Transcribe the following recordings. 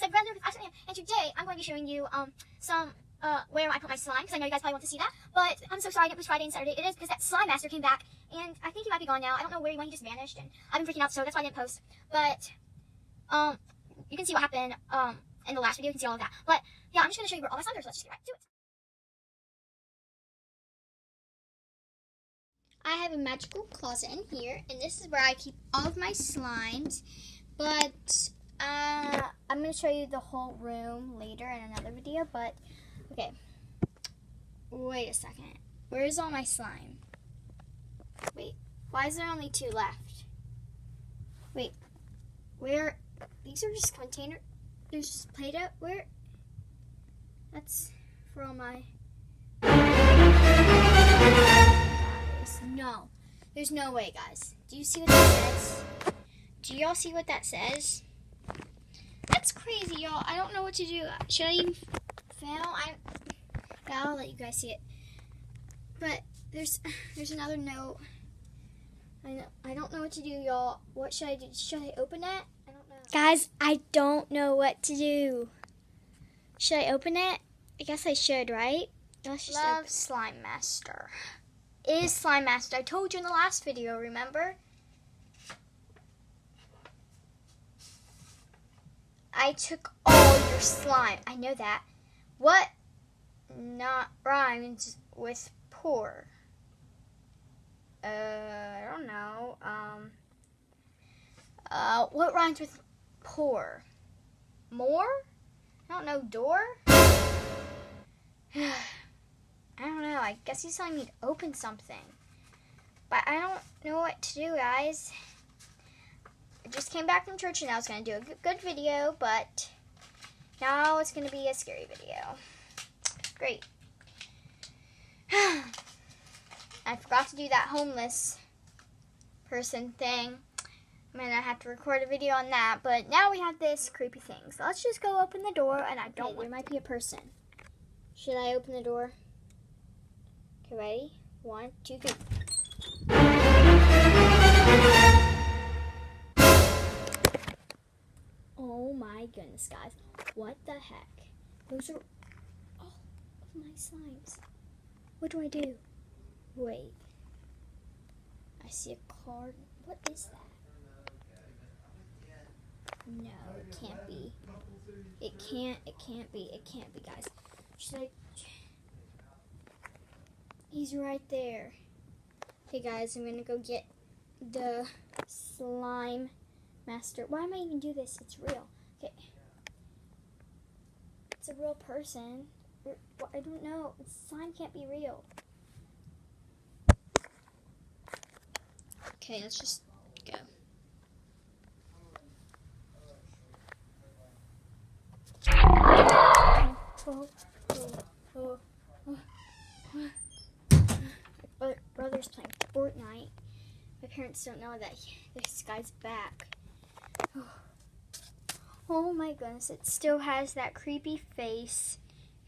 said Brother with Ice Cream, and today I'm going to be showing you some where I put my slime, because I know you guys probably want to see that. But I'm so sorry I didn't post Friday and Saturday. It is because that slime master came back, and I think he might be gone now. I don't know where he went. He just vanished, and I've been freaking out, so that's why I didn't post. But you can see what happened in the last video. You can see all of that. But yeah, I'm just going to show you where all my slime are, so let's just get right to it. I have a magical closet in here, and this is where I keep all of my slimes. But I'm going to show you the whole room later in another video. But okay, wait a second. Where's all my slime? Wait, why is there only 2 left? Wait, where? These are just container. There's just Play-Doh. Where? That's for all my. No, there's no way, guys. Do you see what that says? Do y'all see what that says? That's crazy, y'all. I don't know what to do. Should I even fail? I'll let you guys see it. But there's another note. I don't know what to do, y'all. What should I do? Should I open it? I don't know. Guys, I don't know what to do. Should I open it? I guess I should, right? Let's just Love Slime Master. Is Slime Master. I told you in the last video, remember? I took all your slime. I know that. What not rhymes with poor? I don't know. What rhymes with poor? More? I don't know. Door? I don't know. I guess he's telling me to open something. But I don't know what to do, guys. I just came back from church and I was going to do a good video, but now it's going to be a scary video. Great. I forgot to do that homeless person thing. I'm going to have to record a video on that, but now we have this creepy thing. So let's just go open the door, and I don't there might be a person. Should I open the door? Okay, ready? 1, 2, 3. Oh my goodness, guys. What the heck? Those are all of my slimes. What do I do? Wait. I see a card. What is that? No, it can't be. It can't be, guys. Should I... He's right there. Okay, guys, I'm gonna go get the slime master. Why am I even do this? It's real. Okay. It's a real person. I don't know. Slime can't be real. Okay, let's just go. My brother's playing Fortnite. My parents don't know that this guy's back. Oh my goodness, it still has that creepy face.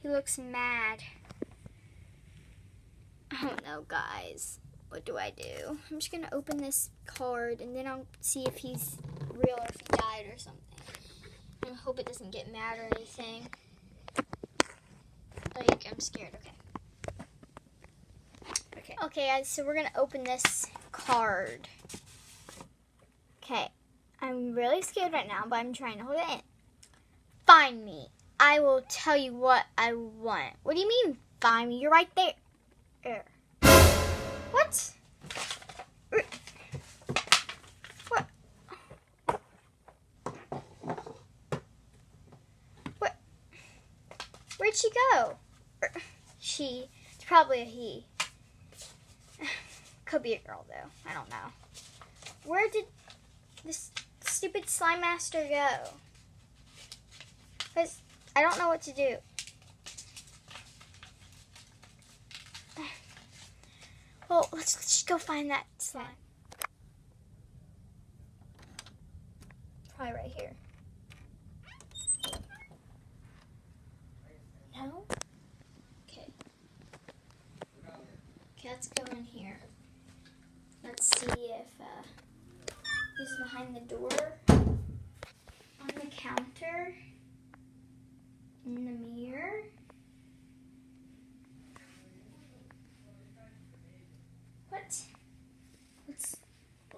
He looks mad. Oh no, guys. What do I do? I'm just gonna open this card and then I'll see if he's real or if he died or something. I hope it doesn't get mad or anything. Like, I'm scared. Okay, guys, so we're gonna open this card. Okay, I'm really scared right now, but I'm trying to hold it in. Find me. I will tell you what I want. What do you mean, find me? You're right there. What? What? Where'd she go? She. It's probably a he. Could be a girl, though. I don't know. Where did this stupid slime master go? Because I don't know what to do. Well, let's just go find that slime. Probably right here. No? Okay. Okay, let's go in here. Let's see if he's behind the door, on the counter. in the mirror. What? Let's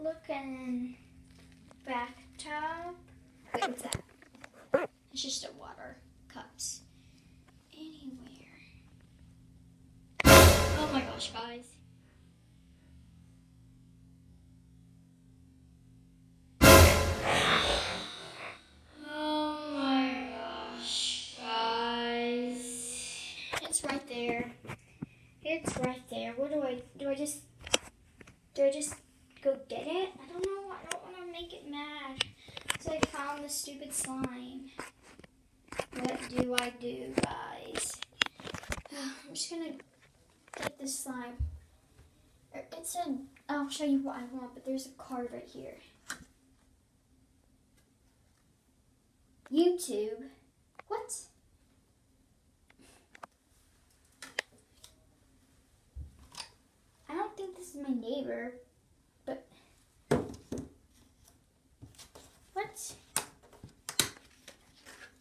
look in bathtub. Wait, what's that? It's just a water cups. Anywhere. Oh my gosh, guys. Oh my gosh, guys. It's right there. It's right there. What do I just go get it? I don't know. I don't want to make it mad. So I found the stupid slime. What do I do, guys? I'm just gonna get this slime. It said, I'll show you what I want, but there's a card right here. YouTube. What? I don't think this is my neighbor, but what?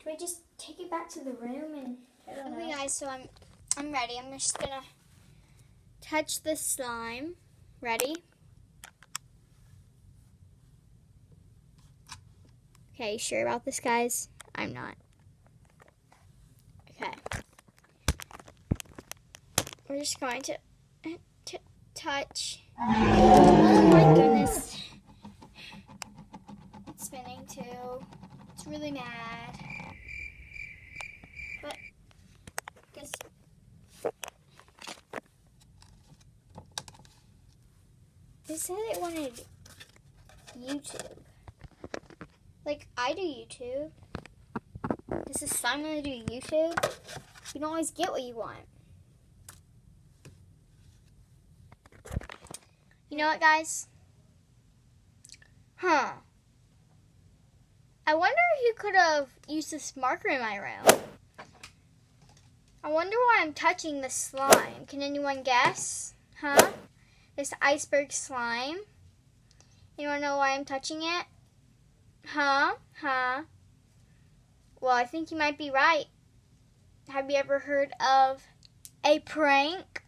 Do I just take it back to the room and okay guys, so I'm ready. I'm just gonna touch the slime. Ready? Okay, you sure about this, guys? I'm not. Okay. We're just going to touch. Oh my goodness. It's spinning too. It's really mad. But, guess. It said it wanted YouTube. Like, I do YouTube. Does this slime want to do YouTube? You don't always get what you want. You know what, guys? Huh. I wonder who could have used this marker in my room. I wonder why I'm touching the slime. Can anyone guess? Huh? This iceberg slime. You want to know why I'm touching it? Huh? Well, I think you might be right. Have you ever heard of a prank?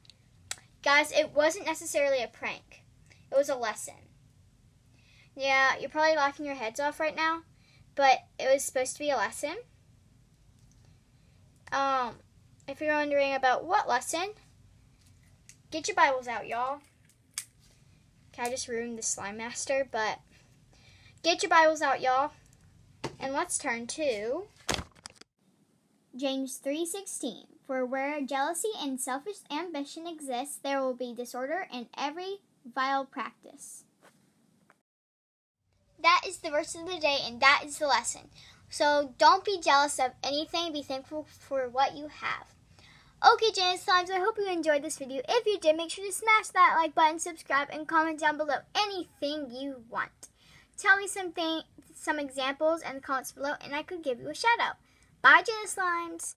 Guys, it wasn't necessarily a prank. It was a lesson. Yeah, you're probably laughing your heads off right now, but it was supposed to be a lesson. If you're wondering about what lesson, get your Bibles out, y'all. Okay, I just ruined the slime master, but get your Bibles out, y'all. And let's turn to James 3:16. For where jealousy and selfish ambition exist, there will be disorder in every vile practice. That is the verse of the day, and that is the lesson. So don't be jealous of anything. Be thankful for what you have. Okay, Janice Slimes, I hope you enjoyed this video. If you did, make sure to smash that like button, subscribe, and comment down below anything you want. Tell me some examples in the comments below, and I could give you a shout out. Bye, Janice Slimes.